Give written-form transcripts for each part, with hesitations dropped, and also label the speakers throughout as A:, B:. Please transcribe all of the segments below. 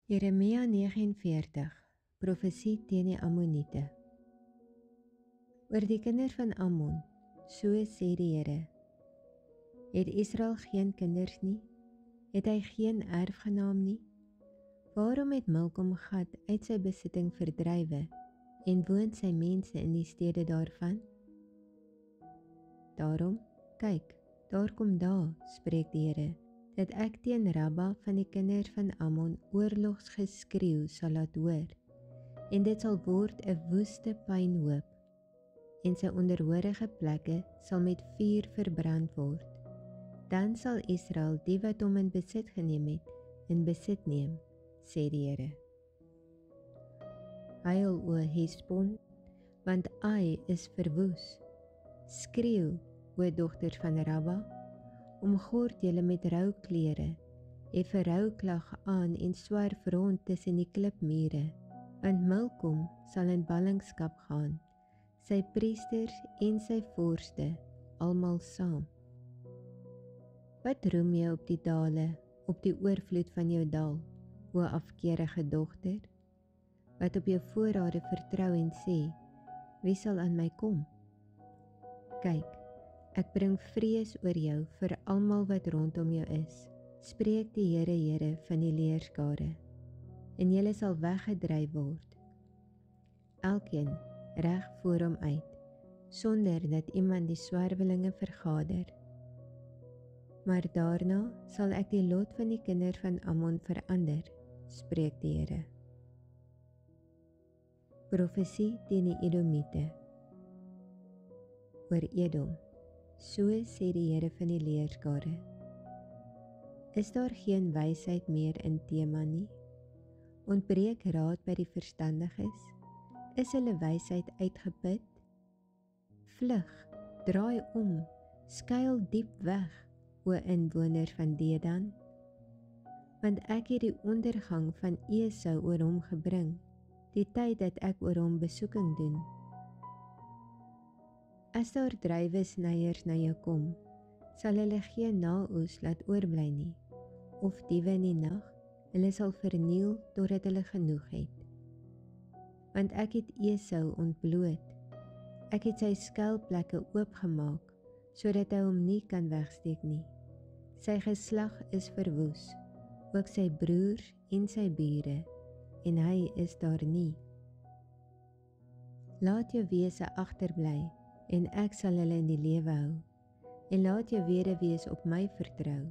A: Jeremia 49, profesie teen die Ammoniete. Oor die kinders van Ammon, so sê die Here: Het Israel geen kinders nie? Het hy geen erfgenaam nie? Waarom het Milkom Gad uit sy besitting verdrywe en woon sy mense in die stede daarvan? Daarom, kyk, daar kom daar, spreek die Here, dat ek teen Rabba van die kinders van Ammon oorlogsgeskreeu sal laat hoor, en dit sal word 'n woeste pynhoop, en sy onderhorige plekke sal met vuur verbrand word. Dan sal Israel die wat hom in besit geneem het, in besit neem, sê die Here. Huil o Hesbon, want Ai is verwoes. Skreeu, o dogters van Rabba, omgord julle met rouklere, hef 'n rouklag aan en swerf rond tussen die klipmure, want Milkom sal in ballingskap gaan, sy priesters en sy voorste, almal saam. Wat roem jy op die dale, op die oorvloed van jou dal, o afkeerige dogter? Wat op jou voorrade vertrou en sê, wie sal aan my kom? Kyk, ek bring vrees oor jou vir almal wat rondom jou is, spreek die Here van die leerskare, en julle sal weggedryf word, elkeen reg voor hom uit, sonder dat iemand die swerwelinge vergader. Maar daarna sal ek die lot van die kinders van Ammon verander, spreek die Here. Profesie teen die Edomiete. Oor Edom, so sê die Here van die leerskare: Is daar geen wysheid meer in Teman nie? Ontbreek raad by die verstandiges? Is hulle wysheid uitgeput? Vlug, draai om, skuil diep weg, o inwoners van Dedan, want ek het die ondergang van Esau oor hom gebring, die tyd dat ek oor hom besoeking doen. As daar druiwesnyers na jou kom, sal hulle geen naoes laat oorbly nie, of diewe in die nag, hulle sal verniel totdat hulle genoeg het. Want ek het Esau ontbloot, ek het sy skuilplekke oopgemaak, sodat hy hom nie kan wegsteek nie. Sy geslag is verwoes, ook sy broers en sy bure, en hy is daar nie. Laat jou wese agterbly, en ek sal hulle in die lewe hou, en laat jou weduwees op my vertrou.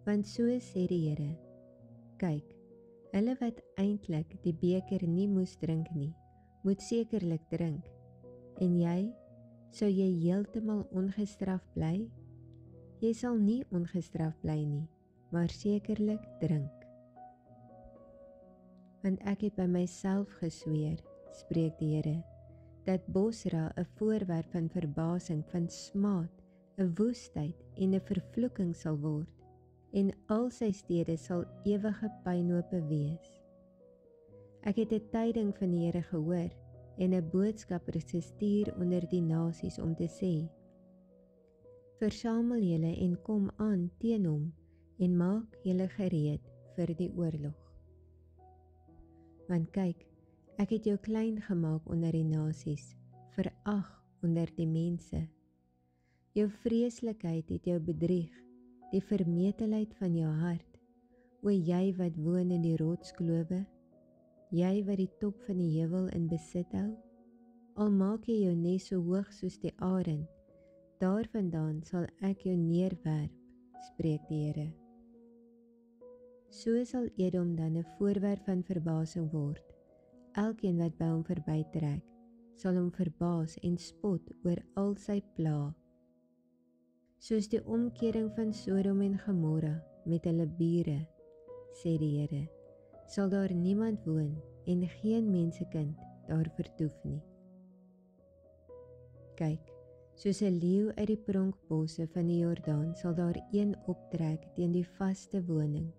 A: Want so sê die Here: Kyk, hulle wat eintlik die beker nie moes drink nie, moet sekerlik drink, en jy, sou jy heeltemal ongestraf bly? Jy sal nie ongestraf bly nie, maar sekerlik drink. Want ek het by myself gesweer, spreek die Here, dat Bosra 'n voorwerp van verbasing, van smaad, 'n woestheid en 'n vervloeking sal word, en al sy stede sal ewige pynhope wees. Ek het 'n tyding van die Here gehoor, en 'n boodskapper gestuur onder die nasies om te sê: Versamel julle en kom aan teen hom, en maak julle gereed vir die oorlog. Want kyk, ek het jou klein gemaak onder die nasies, verag onder die mense. Jou vreeslikheid het jou bedrieg, die vermetelheid van jou hart, o jy wat woon in die rotsklowe, jy wat die top van die heuwel in besit hou, al maak jy jou nes so hoog soos die arend, daarvandaan sal ek jou neerwerp, spreek die Here. So sal Edom dan 'n voorwerp van verbasing word. Elkeen wat by hom verbytrek, sal hom verbaas en spot oor al sy pla. Soos die omkering van Sodom en Gomorra met hulle bure, sê die Here, sal daar niemand woon en geen mensekind daar vertoef nie. Kyk, soos 'n leeu uit die pronkbosse van die Jordaan sal daar een optrek teen die vaste woning,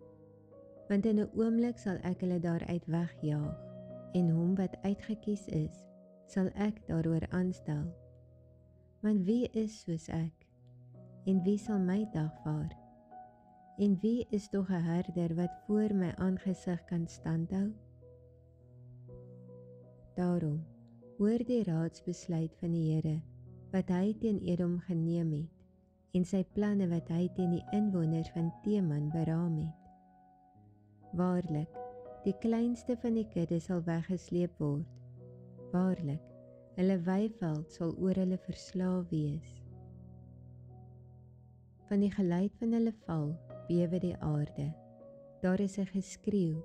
A: want in 'n oomblik sal ek hulle daaruit wegjaag, en hom wat uitgekies is, sal ek daaroor aanstel. Want wie is soos ek, en wie sal my dagvaar? En wie is tog 'n herder wat voor my aangesig kan standhou? Daarom, hoor die raadsbesluit van die Here wat hy teen Edom geneem het, en sy planne wat hy teen die inwoners van Teman beraam het. Waarlik, die kleinste van die kudde sal weggesleep word. Waarlik, hulle weiveld sal oor hulle verslaaf wees. Van die geluid van hulle val, bewe die aarde. Daar is 'n geskreeu.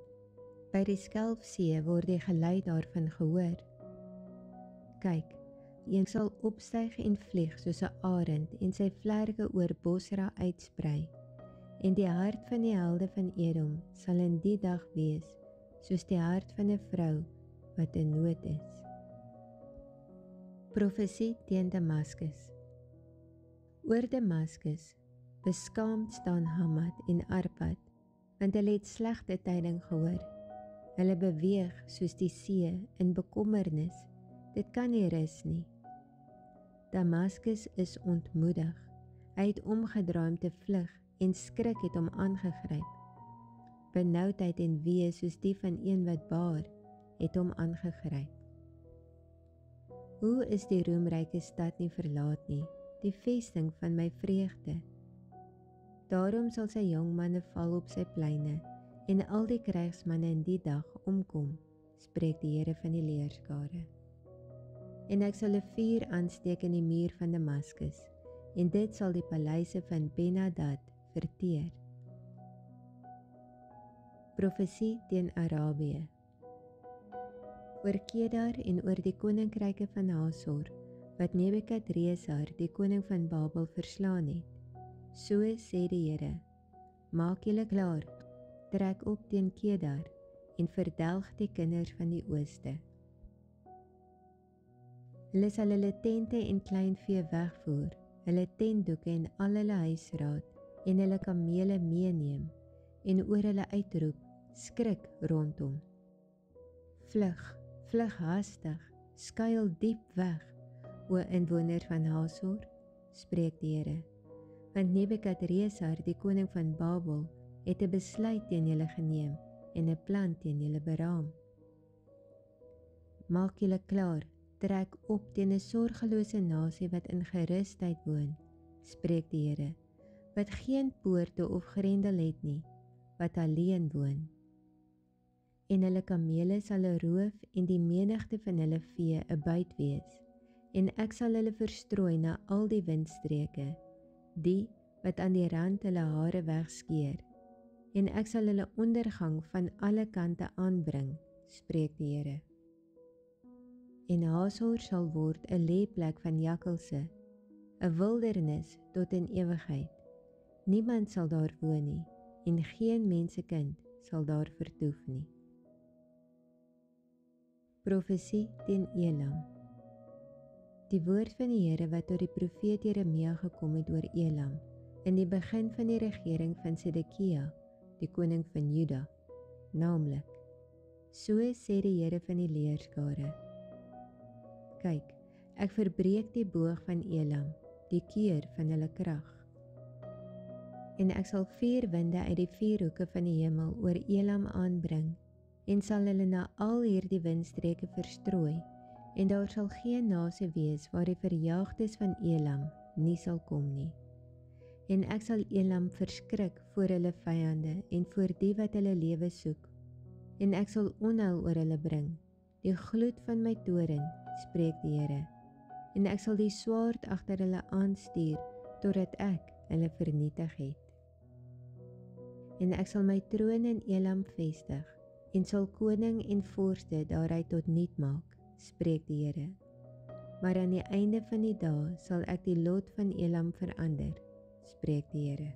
A: By die Skelfsee word die geluid daarvan gehoor. Kyk, een sal opstyg en vlieg soos 'n arend en sy vlerke oor Bosra uitsprei. En die hart van die helde van Edom sal in die dag wees soos die hart van 'n vrou wat in nood is. Profesie teen Damaskus. Oor Damaskus, beskaamd staan Hamad en Arpad, want hulle het slegte tyding gehoor. Hulle beweeg soos die see in bekommernis, dit kan nie rus nie. Damaskus is ontmoedig, hy het omgedraai om te vlug en skrik het hom aangegryp. Benoudheid en wee soos die van een wat baar, het hom aangegryp. Hoe is die roemryke stad nie verlaat nie, die vesting van my vreugde? Daarom sal sy jongmanne val op sy pleine, en al die krygsmanne in die dag omkom, spreek die Here van die leerskare. En ek sal 'n vuur aansteek in die muur van Damaskus, en dit sal die paleise van Ben-Hadad verteer. Profesie teen Arabië. Oor Kedar en oor die koninkryke van Hasor, wat Nebukadresar, die koning van Babel, verslaan het. So sê die Here, maak julle klaar, trek op teen Kedar, en verdelg die kinders van die ooste. Hulle sal hulle tente en kleinvee wegvoer, hulle tentdoeke en al hulle huisraad, en hulle kamele meeneem, en oor hulle uitroep, skrik rondom. Vlug, vlug haastig, skuil diep weg, o inwoners van Hasor, spreek die Here, want Nebukadresar, die koning van Babel, het 'n besluit teen julle geneem en 'n plan teen julle beraam. Maak julle klaar, trek op teen 'n sorgelose nasie wat in gerusheid woon, spreek die Here, wat geen poorte of grendel het nie, wat alleen woon. En hulle kamele sal 'n roof en die menigte van hulle vee 'n buit wees, en ek sal hulle verstrooi na al die windstreke, die wat aan die rand hulle hare wegskeer, en ek sal hulle ondergang van alle kante aanbring, spreek die Here. En Hasor sal word 'n lêplek van jakkalse, 'n wildernis tot in ewigheid. Niemand sal daar woon nie, en geen mensekind sal daar vertoef nie. Profesie teen Elam. Die woord van die Here wat tot die profeet Jeremia gekom het oor Elam, in die begin van die regering van Sedekia, die koning van Juda, naamlik, so sê die Here van die leerskare, kyk, ek verbreek die boog van Elam, die keur van hulle krag. En ek sal 4 winde uit die 4 hoeke van die hemel oor Elam aanbring, en sal hulle na al hierdie windstreke verstrooi, en daar sal geen nasie wees waar die verjaagdes van Elam nie sal kom nie. En ek sal Elam verskrik voor hulle vyande en voor die wat hulle lewe soek, en ek sal onheil oor hulle bring, die gloed van my toren, spreek die Here, en ek sal die swaard agter hulle aanstuur, totdat ek hulle vernietig het. En ek sal my troon in Elam vestig, en sal koning en vorste daaruit tot niet maak, spreek die Here. Maar aan die einde van die dae sal ek die lot van Elam verander, spreek die Here.